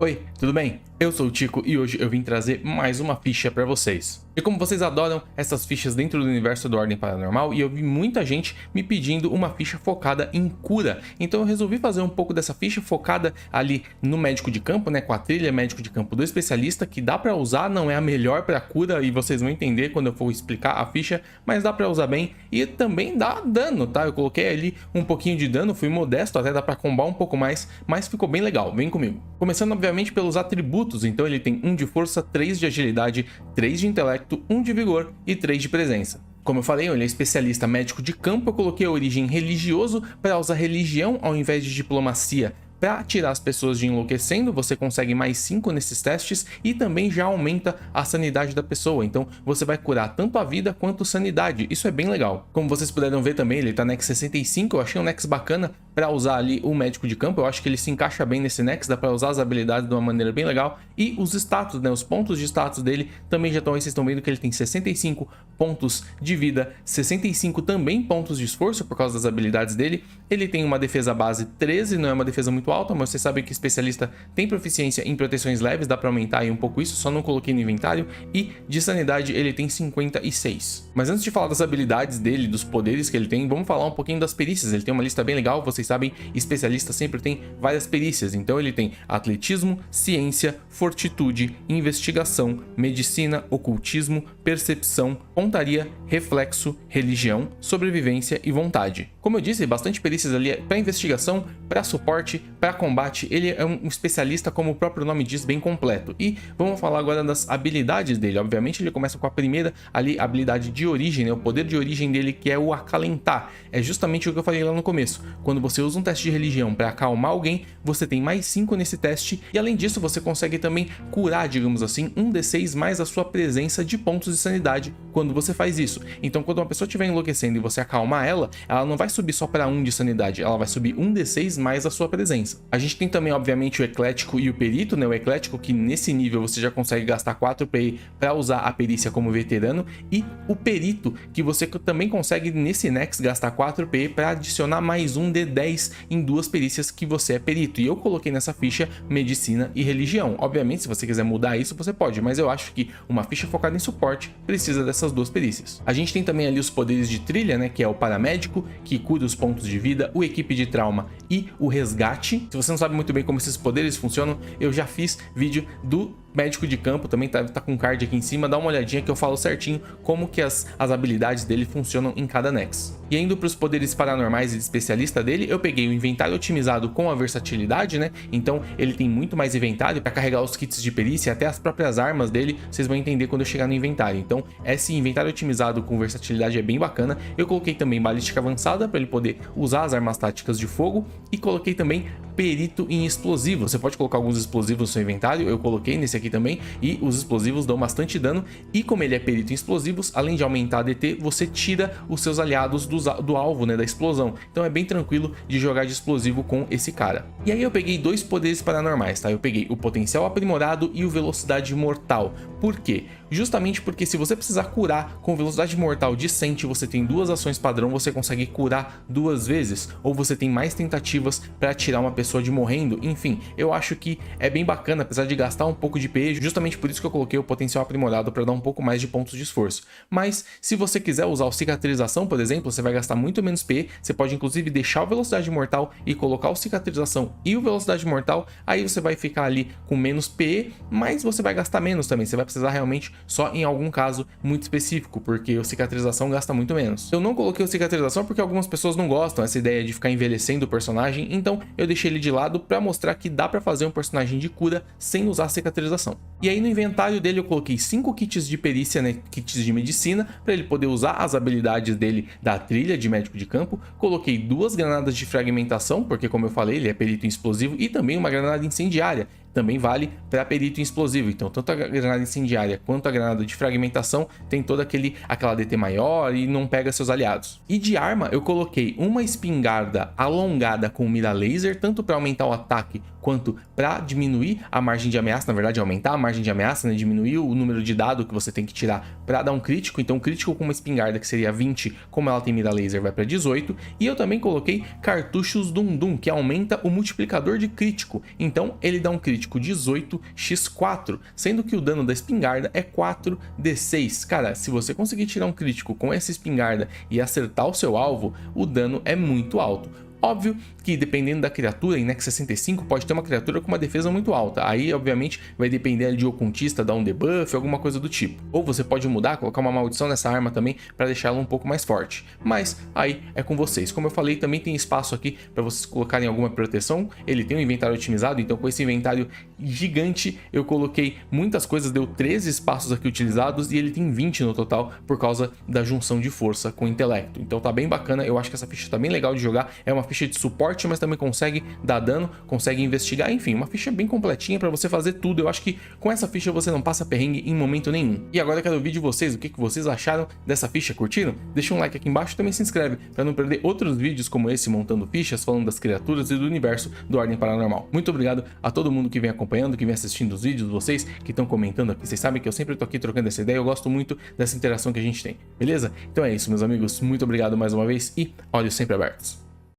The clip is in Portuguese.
Oi, tudo bem? Eu sou o Tico e hoje eu vim trazer mais uma ficha pra vocês. E como vocês adoram essas fichas dentro do universo do Ordem Paranormal, e eu vi muita gente me pedindo uma ficha focada em cura, então eu resolvi fazer um pouco dessa ficha focada ali no médico de campo, né, com a trilha médico de campo do especialista, que dá pra usar, não é a melhor pra cura, e vocês vão entender quando eu for explicar a ficha, mas dá pra usar bem e também dá dano, tá? Eu coloquei ali um pouquinho de dano, fui modesto, até dá pra combar um pouco mais, mas ficou bem legal, vem comigo. Começando obviamente pelos atributos, então ele tem 1 de força, 3 de agilidade, 3 de intelecto, 1 de vigor e 3 de presença. Como eu falei, ele é especialista médico de campo, eu coloquei a origem religioso para usar religião ao invés de diplomacia. Para tirar as pessoas de enlouquecendo, você consegue mais 5 nesses testes e também já aumenta a sanidade da pessoa. Então você vai curar tanto a vida quanto sanidade, isso é bem legal. Como vocês puderam ver também, ele tá Nex 65, eu achei um Nex bacana para usar ali o médico de campo, eu acho que ele se encaixa bem nesse Nex, dá para usar as habilidades de uma maneira bem legal. E os status, né, os pontos de status dele também já estão aí, vocês estão vendo que ele tem 65 pontos de vida, 65 também pontos de esforço por causa das habilidades dele. Ele tem uma defesa base 13, não é uma defesa muito alta, mas vocês sabem que especialista tem proficiência em proteções leves, dá para aumentar aí um pouco isso, só não coloquei no inventário. E de sanidade ele tem 56. Mas antes de falar das habilidades dele, dos poderes que ele tem, vamos falar um pouquinho das perícias. Ele tem uma lista bem legal, vocês sabem, especialista sempre tem várias perícias, então ele tem atletismo, ciência, fortitude, investigação, medicina, ocultismo, percepção, pontaria, reflexo, religião, sobrevivência e vontade. Como eu disse, bastante perícias ali para investigação, para suporte, para combate. Ele é um especialista, como o próprio nome diz, bem completo. E vamos falar agora das habilidades dele. Obviamente ele começa com a primeira ali, habilidade de origem, né? O poder de origem dele, que é o acalentar. É justamente o que eu falei lá no começo. Quando você usa um teste de religião para acalmar alguém, você tem mais 5 nesse teste. E além disso, você consegue também curar, digamos assim, 1d6 mais a sua presença de pontos de sanidade quando você faz isso. Então quando uma pessoa estiver enlouquecendo e você acalmar ela não vai subir só para 1 de sanidade, ela vai subir 1d6 mais a sua presença. A gente tem também, obviamente, o eclético e o perito, né? O eclético, que nesse nível você já consegue gastar 4 PI para usar a perícia como veterano, e o perito, que você também consegue nesse Nex gastar 4 PI para adicionar mais um D10 em 2 perícias que você é perito. E eu coloquei nessa ficha medicina e religião. Obviamente, se você quiser mudar isso, você pode, mas eu acho que uma ficha focada em suporte precisa dessas 2 perícias. A gente tem também ali os poderes de trilha, né? Que é o paramédico, que cura os pontos de vida, o equipe de trauma e o resgate. Se você não sabe muito bem como esses poderes funcionam, eu já fiz vídeo do médico de campo, também tá com card aqui em cima, dá uma olhadinha que eu falo certinho como que as habilidades dele funcionam em cada Nex. E indo para os poderes paranormais e de especialista dele, eu peguei o inventário otimizado com a versatilidade, né? Então ele tem muito mais inventário para carregar os kits de perícia, até as próprias armas dele, vocês vão entender quando eu chegar no inventário. Então esse inventário otimizado com versatilidade é bem bacana. Eu coloquei também balística avançada para ele poder usar as armas táticas de fogo, e coloquei também perito em explosivo. Você pode colocar alguns explosivos no seu inventário, eu coloquei nesse aqui também, e os explosivos dão bastante dano. E como ele é perito em explosivos, além de aumentar a DT, você tira os seus aliados do alvo, né, da explosão. Então é bem tranquilo de jogar de explosivo com esse cara. E aí eu peguei 2 poderes paranormais, tá? Eu peguei o potencial aprimorado e o velocidade mortal. Por quê? Justamente porque se você precisar curar com velocidade mortal decente, você tem 2 ações padrão, você consegue curar 2 vezes, ou você tem mais tentativas para tirar uma pessoa de morrendo. Enfim, eu acho que é bem bacana, apesar de gastar um pouco de PE, justamente por isso que eu coloquei o potencial aprimorado, para dar um pouco mais de pontos de esforço. Mas se você quiser usar o cicatrização, por exemplo, você vai gastar muito menos PE, você pode inclusive deixar o velocidade mortal e colocar o cicatrização e o velocidade mortal, aí você vai ficar ali com menos PE, mas você vai gastar menos também, você vai precisar realmente só em algum caso muito específico, porque o cicatrização gasta muito menos. Eu não coloquei o cicatrização porque algumas pessoas não gostam dessa ideia de ficar envelhecendo o personagem, então eu deixei ele de lado para mostrar que dá para fazer um personagem de cura sem usar cicatrização. E aí no inventário dele eu coloquei 5 kits de perícia, né, kits de medicina, para ele poder usar as habilidades dele da trilha de médico de campo. Coloquei 2 granadas de fragmentação, porque como eu falei, ele é perito em explosivo, e também uma granada incendiária. Também vale para perito em explosivo, então tanto a granada incendiária quanto a granada de fragmentação tem toda aquela DT maior e não pega seus aliados. E de arma eu coloquei uma espingarda alongada com mira laser, tanto para aumentar o ataque quanto para diminuir a margem de ameaça, na verdade aumentar a margem margem de ameaça, né? Diminuiu o número de dado que você tem que tirar para dar um crítico. Então, crítico com uma espingarda que seria 20, como ela tem mira laser, vai para 18. E eu também coloquei cartuchos Dum-Dum, que aumenta o multiplicador de crítico. Então, ele dá um crítico 18x4, sendo que o dano da espingarda é 4d6. Cara, se você conseguir tirar um crítico com essa espingarda e acertar o seu alvo, o dano é muito alto. Óbvio que dependendo da criatura, em Nexus 65 pode ter uma criatura com uma defesa muito alta. Aí, obviamente, vai depender de ocultista dar um debuff, alguma coisa do tipo. Ou você pode mudar, colocar uma maldição nessa arma também para deixar ela um pouco mais forte. Mas aí é com vocês. Como eu falei, também tem espaço aqui para vocês colocarem alguma proteção. Ele tem um inventário otimizado, então com esse inventário gigante eu coloquei muitas coisas, deu 13 espaços aqui utilizados e ele tem 20 no total por causa da junção de força com intelecto. Então tá bem bacana, eu acho que essa ficha tá bem legal de jogar. É uma ficha de suporte, mas também consegue dar dano, consegue investigar, enfim, uma ficha bem completinha para você fazer tudo. Eu acho que com essa ficha você não passa perrengue em momento nenhum. E agora eu quero ouvir de vocês o que vocês acharam dessa ficha, curtiram? Deixa um like aqui embaixo e também se inscreve para não perder outros vídeos como esse montando fichas, falando das criaturas e do universo do Ordem Paranormal. Muito obrigado a todo mundo que vem acompanhando, que vem assistindo os vídeos, vocês que estão comentando aqui, vocês sabem que eu sempre tô aqui trocando essa ideia, eu gosto muito dessa interação que a gente tem, beleza? Então é isso, meus amigos, muito obrigado mais uma vez e olhos sempre abertos.